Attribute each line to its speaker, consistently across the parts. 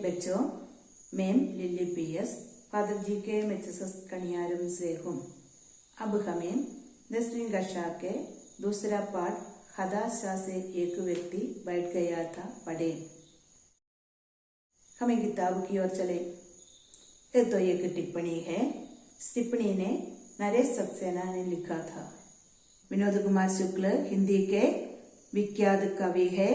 Speaker 1: बच्चों, ma'am lily PS, father जी के HSS कनियारम से हूँ। अब हमें 10वीं कक्षा के दूसरा पाठ हताशा से एक व्यक्ति बैठ गया था पढ़े। हमें किताब की ओर चले। ये तो एक टिप्पणी है। इस टिप्पणी ने नरेश सक्सेना ने लिखा था। विनोद कुमार शुक्ल हिंदी के विख्यात कवि है।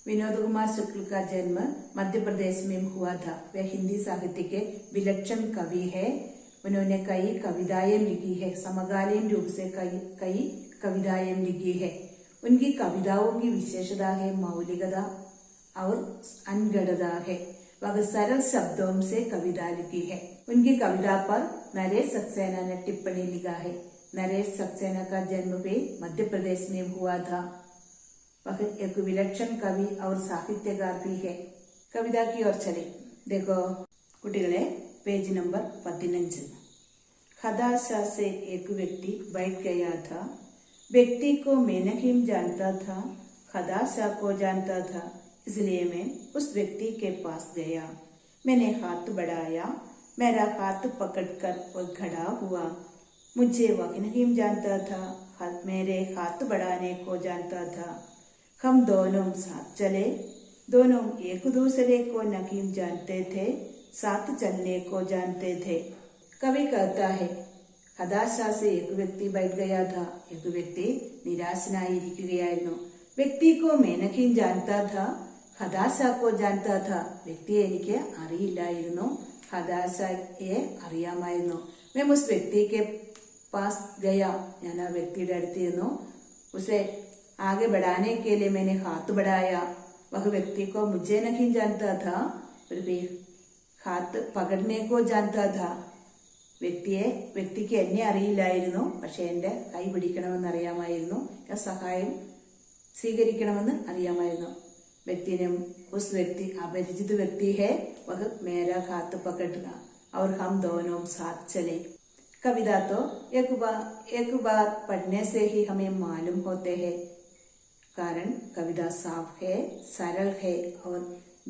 Speaker 1: विनोद कुमार शुक्ल का जन्म मध्य प्रदेश में हुआ था। वह हिंदी साहित्य के विलक्षण कवि है। उन्होंने कई कविताएं लिखी है। समकालीन रूप से कई कविताएं लिखी है। उनकी कविताओं की विशेषता है मौलिकता और अनगढ़ता है। वह सरल शब्दों से कविता लिखी है। उनकी कविता पर नरेश सक्सेना ने टिप्पणी लिखा है। नरेश सक्सेना का जन्म भी मध्य प्रदेश में हुआ था। वह एक विलक्षण कवि और साहित्यकार भी है। कविता की ओर चले। देखो कुटिगले, पेज नंबर 15। हताशा से एक व्यक्ति बैठ गया था। व्यक्ति को मैं नहीं जानता था, हताशा को जानता था, इसलिए मैं उस व्यक्ति के पास गया। मैंने हाथ बढ़ाया, मेरा हाथ पकड़कर वह खड़ा हुआ। मुझे वह नहीं जानता था, मेरे हाथ बढ़ाने को जानता था। हम दोनों साथ चले। दोनों एक दूसरे को नहीं जानते थे, साथ चलने को जानते थे। कवि कहता है, हताशा से एक व्यक्ति बैठ गया था। एक व्यक्ति നിരാശനായിരിക്കുകയായിരുന്നു। വ്യക്തി को मैं नहीं जानता था, ഹതാശ को जानता था। വ്യക്തിയെ എനിക്ക് അറിയില്ലായിരുന്നു, ഹതാശയെ അറിയാമായിരുന്നു। मैं उस व्यक्ति के पास गया, ഞാൻ ആ വ്യക്തിയുടെ അടുത്തിരുന്നു। उसे आगे बढ़ाने के लिए मैंने हाथ बढ़ाया। वह व्यक्ति को मुझे नहीं जानता था, फिर भी हाथ पकड़ने को जानता था। വ്യക്തിക്ക് എന്നെ അറിയില്ലായിരുന്നു, പക്ഷെ എൻ്റെ കൈ പിടിക്കണമെന്ന് അറിയാമായിരുന്നു, സഹായം സ്വീകരിക്കണമെന്ന് അറിയാമായിരുന്നു। व्यक्ति ने उस व्यक्ति अपरिचित व्यक्ति है, वह मेरा हाथ पकड़ा और हम दोनों साथ चले। कविता तो एक बार पढ़ने से ही हमें मालूम होते हैं, कारण कविता साफ है, सरल है और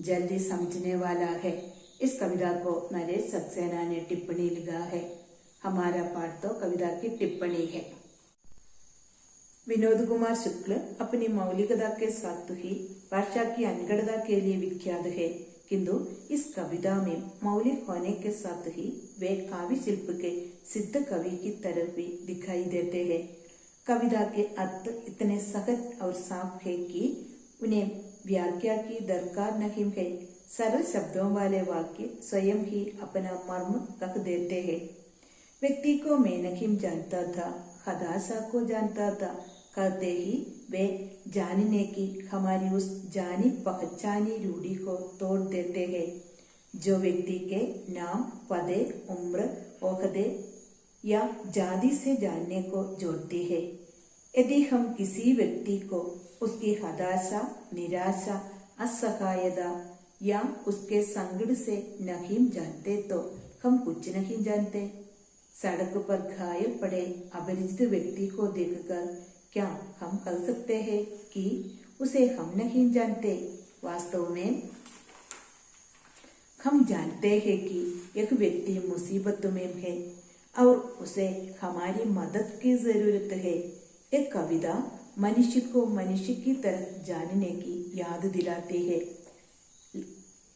Speaker 1: जल्दी समझने वाला है। इस कविता को नरेश सक्सेना ने टिप्पणी लिखा है। हमारा पाठ तो कविता की टिप्पणी है। विनोद कुमार शुक्ल अपनी मौलिकता के साथ ही भाषा की अनगढ़ता के लिए विख्यात है, किंतु इस कविता में मौलिक होने के साथ ही वे काव्य शिल्प के सिद्ध कवि की तरह भी दिखाई देते हैं। कविता के अर्थ इतने सहज और साफ है कि उन्हें व्याख्या की दरकार नहीं है। सरल शब्दों वाले वाक्य स्वयं ही अपना मर्म रख देते हैं। व्यक्ति को मैं नहीं जानता था, हताशा को जानता था, कहते ही वे जानने की हमारी उस जानी पहचानी रूढ़ी को तोड़ देते हैं, जो व्यक्ति के नाम, पदे, उम्र, ओहदे या जाति से जानने को जोड़ती है। यदि हम किसी व्यक्ति को उसकी हताशा, निराशा, असहायता या उसके संकट से नहीं जानते तो हम कुछ नहीं जानते। सड़क पर घायल पड़े अपरिचित व्यक्ति को देखकर क्या हम कह सकते हैं कि उसे हम नहीं जानते? वास्तव में हम जानते हैं कि एक व्यक्ति मुसीबत में है और उसे हमारी मदद की जरूरत है। एक कविता मनुष्य को मनुष्य की तरह जानने की याद दिलाती है।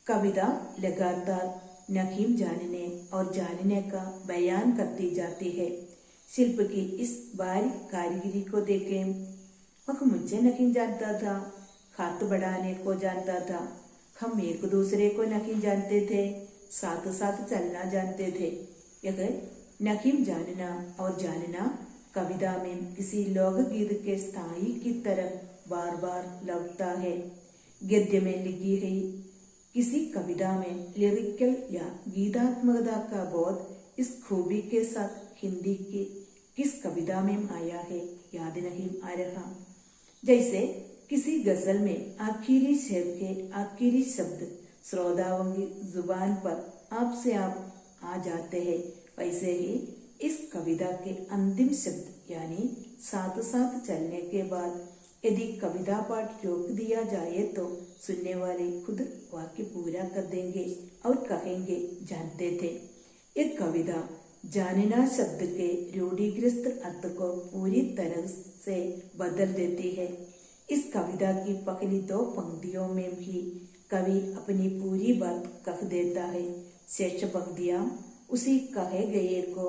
Speaker 1: कविता लगातार नहीं जानने और जानने का बयान करती जाती है। शिल्प की इस बारीक कारीगरी को देखें। वह मुझे नहीं जानता था, हाथ बढ़ाने को जानता था। हम एक दूसरे को नहीं जानते थे, साथ साथ चलना जानते थे। यह नहीं जानना और जानना कविता में किसी लोकगीत के स्थाई की तरह बार बार लौटता है। गद्य में लिखी हुई किसी कविता में लिरिकल या गीतात्मकता का बोध इस खूबी के साथ हिंदी की किस कविता में आया है याद नहीं आ रहा। जैसे किसी गजल में आखिरी शेर के आखिरी शब्द श्रोताओं की जुबान पर आपसे आप आ जाते हैं, वैसे ही इस कविता के अंतिम शब्द यानी साथ साथ चलने के बाद यदि कविता पाठ रोक दिया जाए तो सुनने वाले खुद वाक्य पूरा कर देंगे और कहेंगे जानते थे। एक कविता जानना शब्द के रूढ़िग्रस्त अर्थ को पूरी तरह से बदल देती है। इस कविता की पहली 2 पंक्तियों में भी कवि अपनी पूरी बात कह देता है। शेष पंक्तियां उसी कहे गए को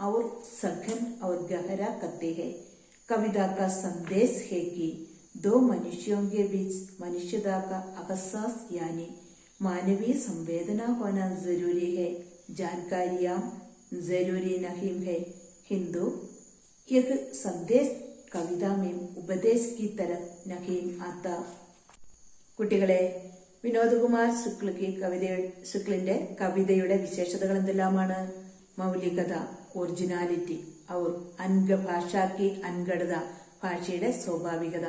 Speaker 1: और सघन और गहरा करते हैं। कविता का संदेश है कि 2 मनुष्यों के बीच मनुष्यता का एहसास यानी मानवीय संवेदना होना जरूरी है, जानकारियां जरूरी नहीं है। हिंदू यह संदेश कविता में उपदेश की तरह नहीं आता। കുട്ടികളെ, വിനോദ് കുമാർ ശുക്ലിന്റെ കവിതയുടെ വിശേഷതകൾ എന്തെല്ലാമാണ്? മൗലികത, ഒറിജിനാലിറ്റി, और ഭാഷാ की അൻഗഢത, ഭാഷയുടെ സ്വാഭാവികത.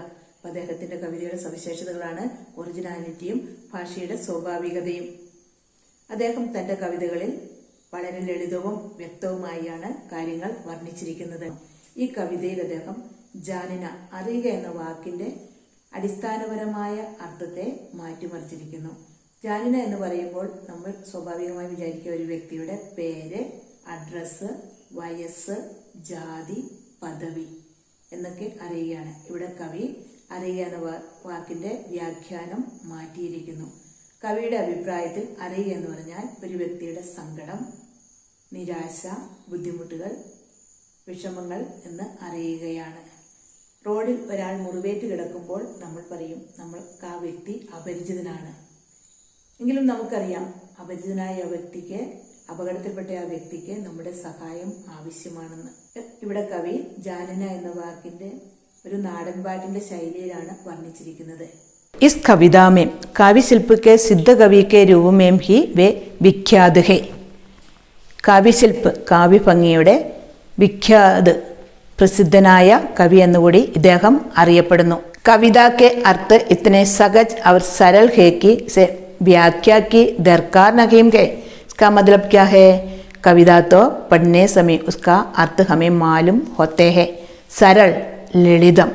Speaker 1: അദ്ദേഹത്തിന്റെ കവിതയുടെ സവിശേഷതകളാണ് ഒറിജിനാലിറ്റിയും ഭാഷയുടെ സ്വാഭാവികതയും. അദ്ദേഹം തന്റെ കവിതകളിൽ വളരെ ലളിതവും വ്യക്തവുമായാണ് കാര്യങ്ങൾ വർണ്ണിച്ചിരിക്കുന്നത്. ഈ കവിതയിൽ അദ്ദേഹം ജാനിന, അറിയുക എന്ന വാക്കിന്റെ അടിസ്ഥാനപരമായ അർത്ഥത്തെ മാറ്റിമറിച്ചിരിക്കുന്നു. ജാനിന എന്ന് പറയുമ്പോൾ നമ്മൾ സ്വാഭാവികമായി വിചാരിക്കുക ഒരു വ്യക്തിയുടെ പേര്, അഡ്രസ്, വയസ്സ്, ജാതി, പദവി എന്നൊക്കെ അറിയുകയാണ്. ഇവിടെ കവി അറിയുക എന്ന വാക്കിന്റെ വ്യാഖ്യാനം മാറ്റിയിരിക്കുന്നു. കവിയുടെ അഭിപ്രായത്തിൽ അറിയുക എന്ന് പറഞ്ഞാൽ ഒരു വ്യക്തിയുടെ സങ്കടം, നിരാശ, ബുദ്ധിമുട്ടുകൾ, വിഷമങ്ങൾ എന്ന് അറിയുകയാണ്. റോഡിൽ ഒരാൾ മുറിവേറ്റ് കിടക്കുമ്പോൾ നമ്മൾ പറയും നമ്മൾക്ക് ആ വ്യക്തി അപരിചിതനാണ്. എങ്കിലും നമുക്കറിയാം അപരിചിതനായ ആ വ്യക്തിക്ക്, അപകടത്തിൽപ്പെട്ട ആ വ്യക്തിക്ക് നമ്മുടെ സഹായം ആവശ്യമാണെന്ന്. ഇവിടെ കവി ജാനന എന്ന വാക്കിന്റെ ഒരു നാടൻ പാട്ടിന്റെ ശൈലിയിലാണ് വർണ്ണിച്ചിരിക്കുന്നത്.
Speaker 2: इस कविता में काव्य शिल्प के सिद्ध कवि के रूप में भी वे विख्यात है. കാവ്യശില്പ്, കാവ്യഭംഗിയുടെ വിഖ്യാത്, പ്രസിദ്ധനായ കവി എന്നുകൂടി ഇദ്ദേഹം അറിയപ്പെടുന്നു. കവിത के अर्थ इतने सहज और सरल है कि से व्याख्या की दरकार नहीं है. इसका मतलब क्या है? कविता तो पढ़ने समय उसका अर्थ हमें मालूम होते हैं. सरल, ललितम,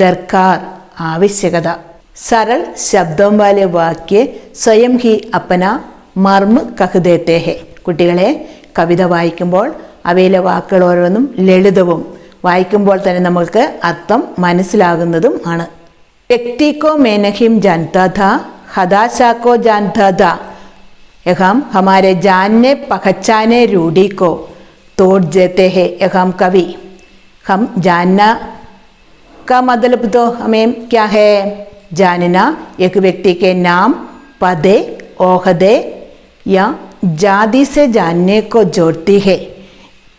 Speaker 2: दरकार, आवश्यकता. सरल शब्दों वाले वाक्य स्वयं ही अपना मर्म कह देते हैं. കുട്ടികളെ, കവിത വായിക്കുമ്പോൾ അവയിലെ വാക്കുകൾ ഓരോന്നും ലളിതവും വായിക്കുമ്പോൾ തന്നെ നമുക്ക് അർത്ഥം മനസ്സിലാകുന്നതും ആണ്. വ്യക്തിക്കോ मैं नहीं जानता था, हताशा को जानता था. हम हमारे जानने पहचाने रूढ़ी को तोड़ देते हैं. हम कवि. हम जानना का मतलब तो हमें क्या है? जानना एक व्यक्ति के नाम, पदे, ओहदे या जाति से जानने को जोड़ती है.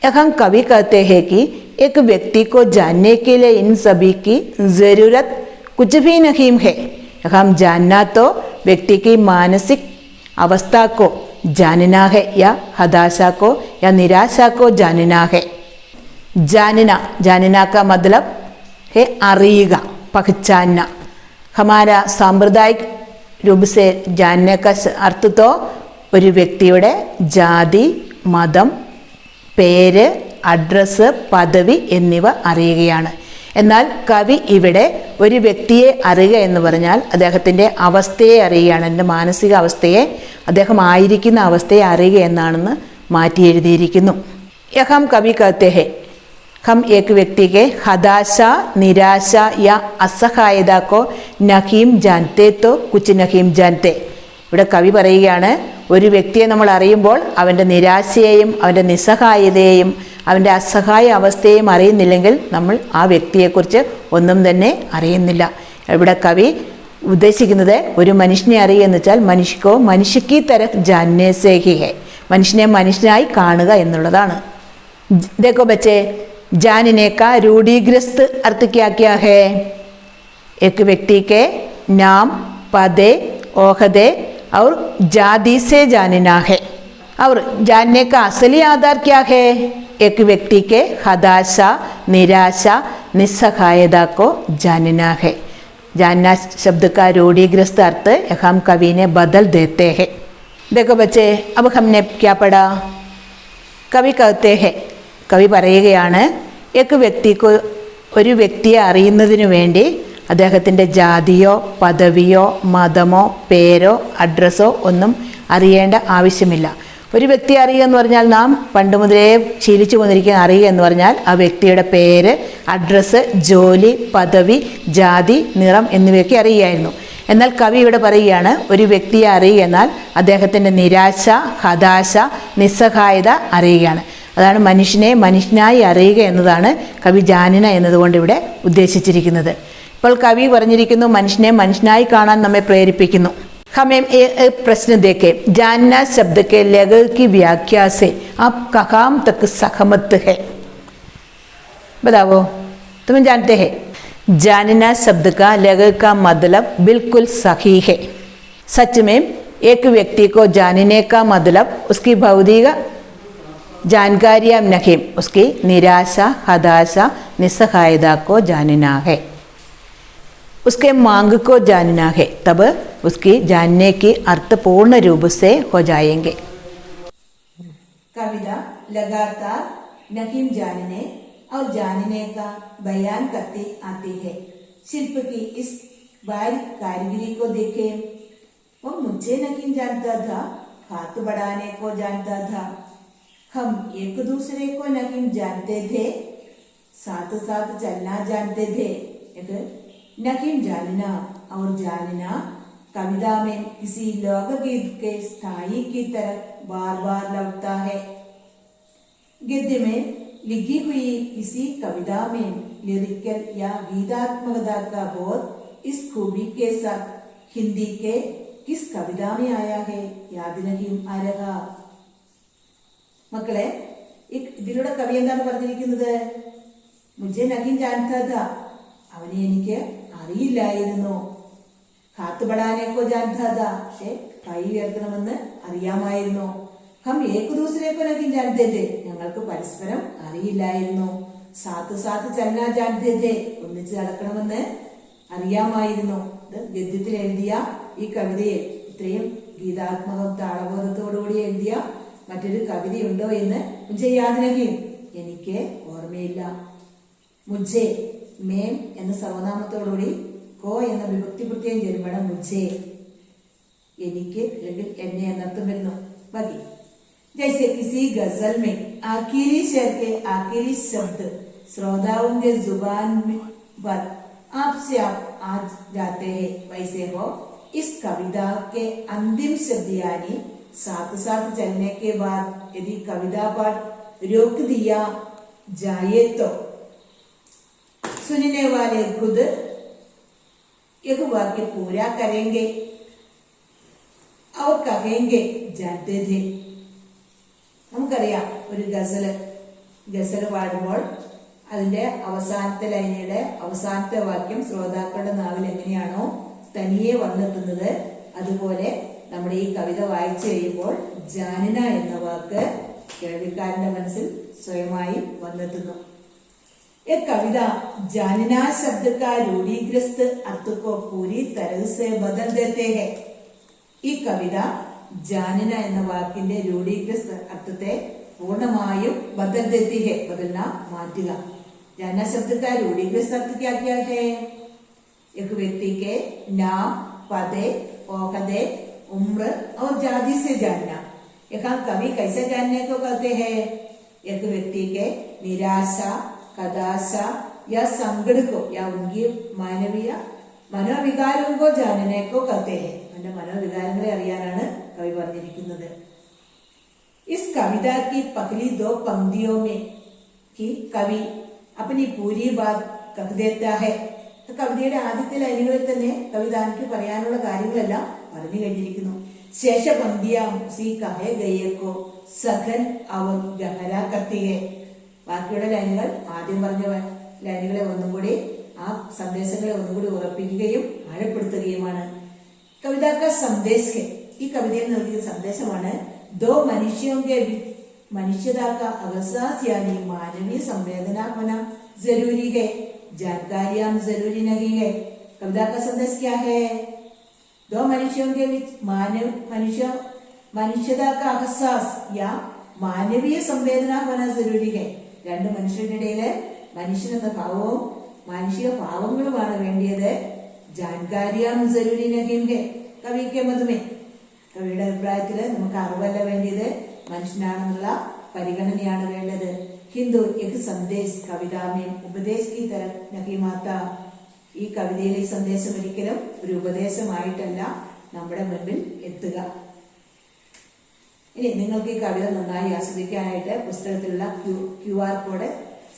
Speaker 2: हम कवि कहते हैं कि एक व्यक्ति को जानने के लिए इन सभी की जरूरत कुछ भी नहीं है. हम जानना तो व्यक्ति की मानसिक अवस्था को जानना है या हताशा को या निराशा को जानना है. जानना का मतलब है അറിയുക, पहचानना. हमारा सांप्रदायिक रूप से जानने का अर्थ तो ഒരു വ്യക്തിയുടെ ജാതി, മതം, പേര്, അഡ്രസ്സ്, പദവി എന്നിവ അറിയുകയാണ്. എന്നാൽ കവി ഇവിടെ ഒരു വ്യക്തിയെ അറിയുക എന്ന് പറഞ്ഞാൽ അദ്ദേഹത്തിൻ്റെ അവസ്ഥയെ അറിയുകയാണ്. എൻ്റെ മാനസിക അവസ്ഥയെ, അദ്ദേഹം ആയിരിക്കുന്ന അവസ്ഥയെ അറിയുക എന്നാണെന്ന് മാറ്റി എഴുതിയിരിക്കുന്നു. യഹം കവി कहते हैं हम एक व्यक्ति के हताशा, निराशा या असहायता को नहीं जानते तो कुछ नहीं जानते. ഇവിടെ കവി പറയുകയാണ്, ഒരു വ്യക്തിയെ നമ്മൾ അറിയുമ്പോൾ അവൻ്റെ നിരാശയെയും അവൻ്റെ നിസ്സഹായതയെയും അവൻ്റെ അസഹായ അവസ്ഥയെയും അറിയുന്നില്ലെങ്കിൽ നമ്മൾ ആ വ്യക്തിയെക്കുറിച്ച് ഒന്നും തന്നെ അറിയുന്നില്ല. ഇവിടെ കവി ഉദ്ദേശിക്കുന്നത് ഒരു മനുഷ്യനെ അറിയുക എന്ന് വെച്ചാൽ മനുഷ്യക്ക് തരഫ് ജാനനെ സേ ഹി ഹെ, മനുഷ്യനെ മനുഷ്യനായി കാണുക എന്നുള്ളതാണ്. देखो बच्चे, जानने का रूढ़िग्रस्त अर्थ क्या क्या है? एक व्यक्ति के नाम, पदे, ओहदे और जाति से जानना है. और जानने का असली आधार क्या है? एक व्यक्ति के हताशा, निराशा, निस्सहायता को जानना है. जानना शब्द का रूढ़िग्रस्त अर्थ हम कवि ने बदल देते हैं. देखो बच्चे, अब हमने क्या पढ़ा? कवि कहते हैं, കവി പറയുകയാണ്, ഒരു വ്യക്തിയെ അറിയുന്നതിനു വേണ്ടി അദ്ദേഹത്തിൻ്റെ ജാതിയോ പദവിയോ മതമോ പേരോ അഡ്രസ്സോ ഒന്നും അറിയേണ്ട ആവശ്യമില്ല. ഒരു വ്യക്തി അറിയുക എന്ന് പറഞ്ഞാൽ നാം പണ്ട് മുതലേ ശീലിച്ചു പോന്നിരിക്കുന്ന അറിയുക എന്ന് പറഞ്ഞാൽ ആ വ്യക്തിയുടെ പേര്, അഡ്രസ്സ്, ജോലി, പദവി, ജാതി, നിറം എന്നിവയൊക്കെ അറിയുകയായിരുന്നു. എന്നാൽ കവി ഇവിടെ പറയുകയാണ്, ഒരു വ്യക്തിയെ അറിയുക എന്നാൽ അദ്ദേഹത്തിൻ്റെ നിരാശ, ഹതാശ, നിസ്സഹായത അറിയുകയാണ്. അതാണ് മനുഷ്യനെ മനുഷ്യനായി അറിയുക എന്നതാണ് കവി ജാനിന എന്നതുകൊണ്ട് ഇവിടെ ഉദ്ദേശിച്ചിരിക്കുന്നത്. ഇപ്പോൾ കവി പറഞ്ഞിരിക്കുന്നു മനുഷ്യനെ മനുഷ്യനായി കാണാൻ നമ്മെ പ്രേരിപ്പിക്കുന്നു. हम एक प्रश्न देखें, जानना शब्द के लग की व्याख्या से आप कहाँ तक सहमत है? बताओ, तुम जानते हैं? जानना शब्द का लग का मतलब बिल्कुल सही है. सच में एक व्यक्ति को जानने का मतलब उसकी भौतिक जानकारियाँ नहीं, उसकी निराशा, हताशा, निस्सहायता को जानना है. उसके मांग को जानना है, तब उसकी जानने की अर्थ पूर्ण रूप से हो जाएंगे.
Speaker 1: कविता लगातार नहीं जानने और जानने का बयान करती आती है. शिल्प की इस बारीक कारीगरी को देखें. वो मुझे नहीं जानता था, हाथ बढ़ाने को जानता था. हम एक दूसरे को नहीं जानते थे, साथ साथ चलना जानते थे. नहीं जानना और जानना कविता में किसी लोकगीत के स्थाई की तरह बार बार लौटता है. गद्य में लिखी हुई किसी कविता में लिरिकल या गीतात्मकता का बोध इस खूबी के साथ हिंदी के किस कविता में आया है याद नहीं आ रहा. മക്കളെ, ഇതിലൂടെ കവി എന്താണ് പറഞ്ഞിരിക്കുന്നത്? മുझे नहीं जानता था, അവനെ എനിക്ക് അറിയില്ലായിരുന്നു. ഹാത്ത് ബടാനെക്കോ ജാൻതാ താ, പക്ഷെ കൈ ഉയർത്തണമെന്ന് അറിയാമായിരുന്നു. ഹം ഏക് ദൂസരേക്കോ നഹീ ജാൻതേ ഥേ, ഞങ്ങൾക്ക് പരസ്പരം അറിയില്ലായിരുന്നു. സാത്ത് സാത്ത് ചലനാ ജാൻതേ ഥേ, ഒന്നിച്ച് നടക്കണമെന്ന് അറിയാമായിരുന്നു. ഇത് ഗദ്യത്തിൽ എഴുതിയ ഈ കവിതയെ ഇത്രയും ഗീതാത്മക താളബോധത്തോടുകൂടി എഴുതിയ മറ്റൊരു കവിതയുണ്ടോ എന്ന് മുझे യാദ് നഹീ, എനിക്ക് ഓർമ്മയില്ല. മുझे മേം എന്ന സർവനാമത്തോടുകൂടി കോ എന്ന വിഭക്തി പ്രത്യയം ചേരുമ്പോഴാണ് മുझे, എനിക്ക് അല്ലെങ്കിൽ എന്നെ എന്നർത്ഥം വരുന്നു. ബാക്കി जैसे किसी गजल में आखिरी शेर के आखिरी शब्द श्रोताओं के जुबान पर आपसे आप आ जाते हैं, वैसे हो इस कविता के अंतिम शब्द यानी साथ साथ चलने के बाद यदि कविता पाठ रोक दिया जाए तो सुनने वाले खुद एक वाक्य पूरा करेंगे और कहेंगे जानते थे. നമുക്കറിയാം, ഒരു ഗസൽ പാടുമ്പോൾ അതിന്റെ അവസാനത്തെ ലൈനയുടെ അവസാനത്തെ വാക്യം ശ്രോതാക്കളുടെ നാവിൽ എങ്ങനെയാണോ തനിയെ വന്നെത്തുന്നത്, അതുപോലെ നമ്മുടെ ഈ കവിത വായിച്ചു കഴിയുമ്പോൾ ജാനന എന്ന വാക്ക് കേൾവിക്കാരന്റെ മനസ്സിൽ സ്വയമായി വന്നെത്തുന്നു. ये कविता जानना शब्द का रूढ़िग्रस्त अर्थ को पूरी तरह से बदल देते हैं. ഈ കവിത ജാനന എന്ന വാക്കിന്റെ രൂഢീകൃത അർത്ഥത്തെ പൂർണ്ണമായും बदल देती है, बदलना മാറ്റുക. जानना शब्द का रूढ़िग्रस्त अर्थ क्या क्या है? एक व्यक्ति के नाम, पदे, औहदे, उम्र और जाति से जानना. यहाँ कवि कैसे जानने को कहते हैं? एक व्यक्ति के निराशा, हताशा या संकट को या उनकी मानवीय मनोविകാരം को जानने को कहते हैं. അവന്റെ മനോവികാരങ്ങളെ അറിയാനാണ് കവി പറഞ്ഞിരിക്കുന്നത്. इस कविता की पहली दो पंक्तियों में की कवि अपनी पूरी बात कह देता है. കവിതയുടെ ആദ്യത്തെ ലൈനുകളിൽ തന്നെ കവി തനിക്ക് പറയാനുള്ള കാര്യങ്ങളെല്ലാം പറഞ്ഞു കഴിഞ്ഞിരിക്കുന്നു. ശേഷ പന്തിയാം സി കഹേ ഗയേക്കോ സഖൻ അവർ ഗഹര കത്തിയെ. ബാക്കിയുള്ള ലൈനുകൾ ആദ്യം പറഞ്ഞ ലൈനുകളെ ഒന്നും കൂടി ആ സന്ദേശങ്ങളെ ഒന്നും കൂടി ഉറപ്പിക്കുകയും ആഴപ്പെടുത്തുകയുമാണ്. കവിതാക്ക സന്ദേശ്, ഈ കവിതയിൽ നൽകിയ സന്ദേശമാണ് ദോ മനുഷ്യോക്കെ मनुष्यता का अवसास यानी मानवीय संवेदना होना जरूरी है, जानकारियां जरूरी नहीं है. कविता का संदेश क्या है? दो मनुष्यों के बीच मनुष्यता का अवसास या मानवीय संवेदना होना जरूरी है. രണ്ട് മനുഷ്യരുടെ ഇടയില് മനുഷ്യൻ എന്ന ഭാവവും മാനുഷിക ഭാവങ്ങളുമാണ് വേണ്ടിയത്. ജാൻകാരിയാം ജരൂരി നഹീം ഹെ കവിക്ക് മതുമേ. കവിയുടെ അഭിപ്രായത്തില് നമുക്ക് അറിവല്ല വേണ്ടിയത്, മനുഷ്യനാണെന്നുള്ള പരിഗണനയാണ് വേണ്ടത്. ഹിന്ദു एक संदेश कविता में उपदेश की तरह नहीं माता. ഈ കവിതയിലെ ഈ സന്ദേശം ഒരിക്കലും ഒരു ഉപദേശമായിട്ടല്ല നമ്മുടെ മുൻപിൽ എത്തുക. ഇനി നിങ്ങൾക്ക് ഈ കവിത നന്നായി ആസ്വദിക്കാനായിട്ട് പുസ്തകത്തിലുള്ള QR കോഡ്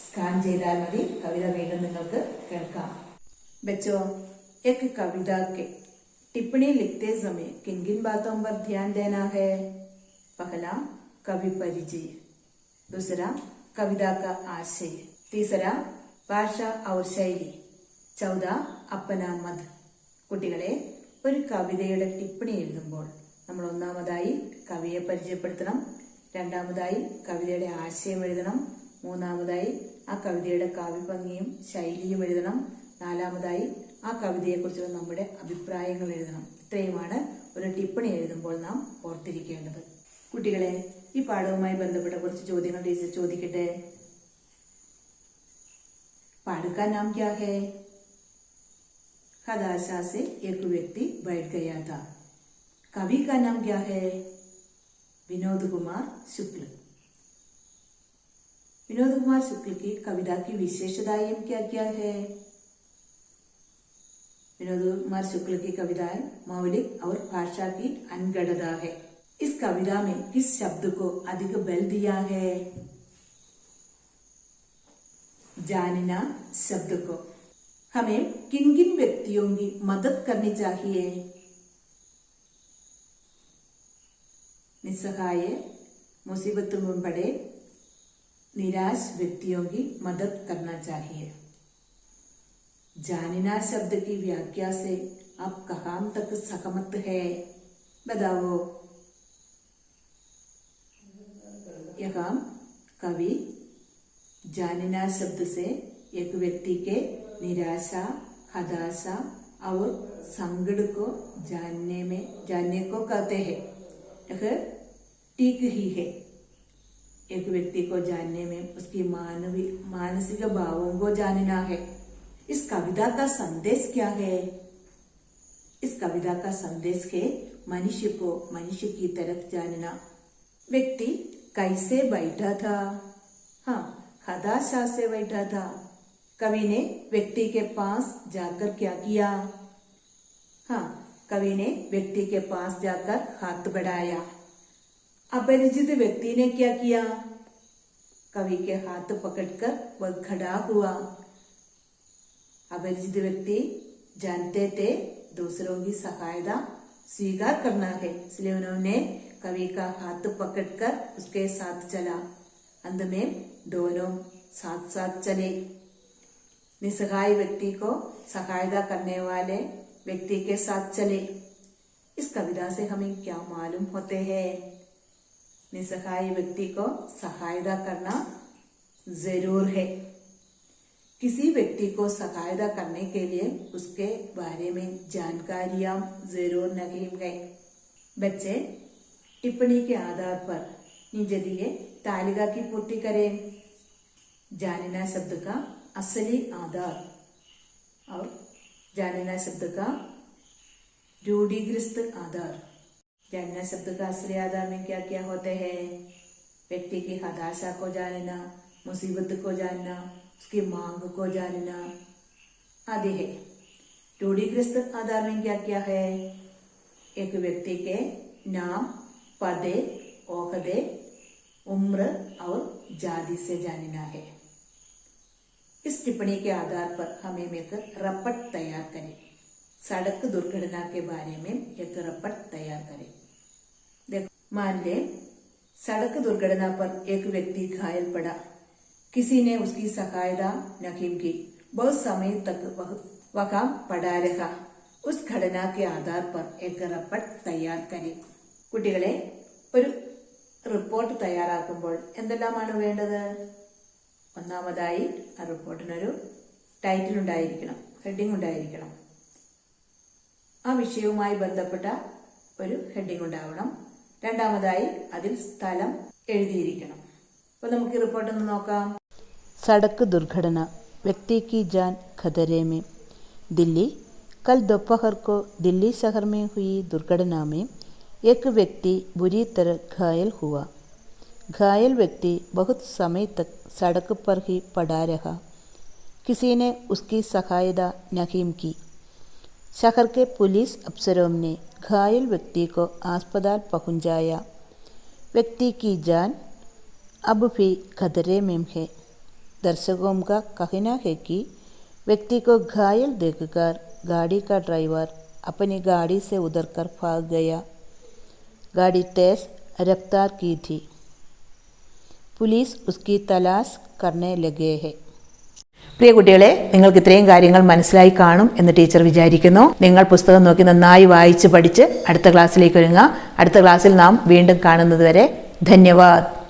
Speaker 1: സ്കാൻ ചെയ്താൽ മതി. കവിത വീണ്ടും നിങ്ങൾക്ക് കേൾക്കാം. बच्चों, एक कविता के टिप्पणी लिखते समय किन किन बातों पर ध्यान देना है? पहला, कवि परिचय. दूसरा, कविता का आशय. तीसरा, भाषा और शैली. ചൗദ അപ്പന മത്. കുട്ടികളെ, ഒരു കവിതയുടെ ടിപ്പണി എഴുതുമ്പോൾ നമ്മൾ ഒന്നാമതായി കവിയെ പരിചയപ്പെടുത്തണം, രണ്ടാമതായി കവിതയുടെ ആശയം എഴുതണം, മൂന്നാമതായി ആ കവിതയുടെ കാവ്യഭംഗിയും ശൈലിയും എഴുതണം, നാലാമതായി ആ കവിതയെക്കുറിച്ചുള്ള നമ്മുടെ അഭിപ്രായങ്ങൾ എഴുതണം. ഇത്രയുമാണ് ഒരു ടിപ്പണി എഴുതുമ്പോൾ നാം ഓർത്തിരിക്കേണ്ടത്. കുട്ടികളെ, ഈ പാഠവുമായി ബന്ധപ്പെട്ട കുറച്ച് ചോദ്യങ്ങൾ ടീച്ചർ ചോദിക്കട്ടെ. पाठ का नाम क्या है? हताशा से एक व्यक्ति बैठ गया था. कवि का नाम क्या है? विनोद कुमार शुक्ल. विनोद कुमार शुक्ल की कविता की विशेषताएं क्या क्या है? विनोद कुमार शुक्ल की कविताएं मौलिक और भाषा की अनगढ़ता है. इस कविता में किस शब्द को अधिक बल दिया है? जानना शब्द को. हमें किन किन व्यक्तियों की मदद करनी चाहिए? निस्सहाय, मुसीबत में पड़े निराश व्यक्तियों की मदद करना चाहिए. जानना शब्द की व्याख्या से आप कहाँ तक सहमत है? बताओ. यहाँ कवि जानना शब्द से एक व्यक्ति के निराशा, हताशा और संकट को जानने को कहते हैं. यह ठीक ही है. एक व्यक्ति को जानने में उसकी मानसिक भावों को जानना है. इस कविता का संदेश क्या है? इस कविता का संदेश है मनुष्य को मनुष्य की तरफ जानना. व्यक्ति कैसे बैठा था? हाँ, हताशा से बैठा था. कवि ने व्यक्ति के पास जाकर क्या किया? हाँ, कवि ने व्यक्ति के पास जाकर हाथ बढ़ाया. अपरिचित व्यक्ति ने क्या किया? कवि के हाथ पकड़कर वह खड़ा हुआ. अपरिचित व्यक्ति जानते थे दूसरों की सहायता स्वीकार करना है, इसलिए उन्होंने कवि का हाथ पकड़कर उसके साथ चला. अंत में दोनों साथ साथ चले. निस्सहाय व्यक्ति को सहायता करने वाले व्यक्ति के साथ चले. इस कविता से हमें क्या मालूम होते हैं? निस्सहाय व्यक्ति को सहायता करना जरूर है. किसी व्यक्ति को सहायता करने के लिए उसके बारे में जानकारियां जरूर नहीं है. बच्चे, टिप्पणी के आधार पर नीचे दिए तालिका की पूर्ति करें. जानना शब्द का असली आधार और जानना शब्द का रूढ़िग्रस्त आधार. जानना शब्द का असली आधार में क्या क्या होते हैं? व्यक्ति की हताशा को जानना, मुसीबत को जानना, उसकी मांग को जानना आदि है. रूढ़िग्रस्त आधार में क्या क्या है? एक व्यक्ति के नाम, पदे, ओहदे, उम्र और जाति से जानना है. इस टिप्पणी के आधार पर हमें एक रपट तैयार करें. सड़क दुर्घटना के बारे में एक रपट तैयार करें. देखो, मान ले सड़क दुर्घटना पर एक व्यक्ति घायल पड़ा. किसी ने उसकी सहायता नहीं की. बहुत समय तक वह पड़ा रहा. उस घटना के आधार पर एक रपट तैयार करें. കുട്ടികളെ, ഒരു റിപ്പോർട്ട് തയ്യാറാക്കുമ്പോൾ എന്തെല്ലാമാണ് വേണ്ടത്? ഒന്നാമതായി ആ റിപ്പോർട്ടിനൊരു ടൈറ്റിൽ ഉണ്ടായിരിക്കണം, ഹെഡിങ് ഉണ്ടായിരിക്കണം. ആ വിഷയവുമായി ബന്ധപ്പെട്ട ഒരു ഹെഡിങ് ഉണ്ടാവണം. രണ്ടാമതായി അതിൽ സ്ഥലം എഴുതിയിരിക്കണം. അപ്പോൾ നമുക്ക് ഈ റിപ്പോർട്ട് ഒന്ന് നോക്കാം.
Speaker 2: सड़क दुर्घटना, व्यक्ति की जान खतरे में। दिल्ली। कल दोपहर को दिल्ली शहर में हुई दुर्घटना में एक व्यक्ति बुरी तरह घायल हुआ। घायल व्यक्ति बहुत समय तक सड़क पर ही पड़ा रहा। किसी ने उसकी सहायता नहीं की। शहर के पुलिस अफसरों ने घायल व्यक्ति को अस्पताल पहुंचाया। व्यक्ति की जान अब भी खतरे में है। दर्शकों का कहना है कि व्यक्ति को घायल देखकर गाड़ी का ड्राइवर अपनी गाड़ी से उतरकर भाग गया। गाड़ी तेज रफ्तार की थी। पुलिस उसकी तलाश करने लगे हैं.
Speaker 1: പ്രിയ കുട്ടികളെ, നിങ്ങൾക്ക് ഇത്രയും കാര്യങ്ങൾ മനസ്സിലായി കാണും എന്ന് ടീച്ചർ വിചാരിക്കുന്നു. നിങ്ങൾ പുസ്തകം നോക്കി നന്നായി വായിച്ച് പഠിച്ച് അടുത്ത ക്ലാസ്സിലേക്ക് ഒരുങ്ങുക. അടുത്ത ക്ലാസ്സിൽ നാം വീണ്ടും കാണുന്നത് വരെ ധന്യവാദ്.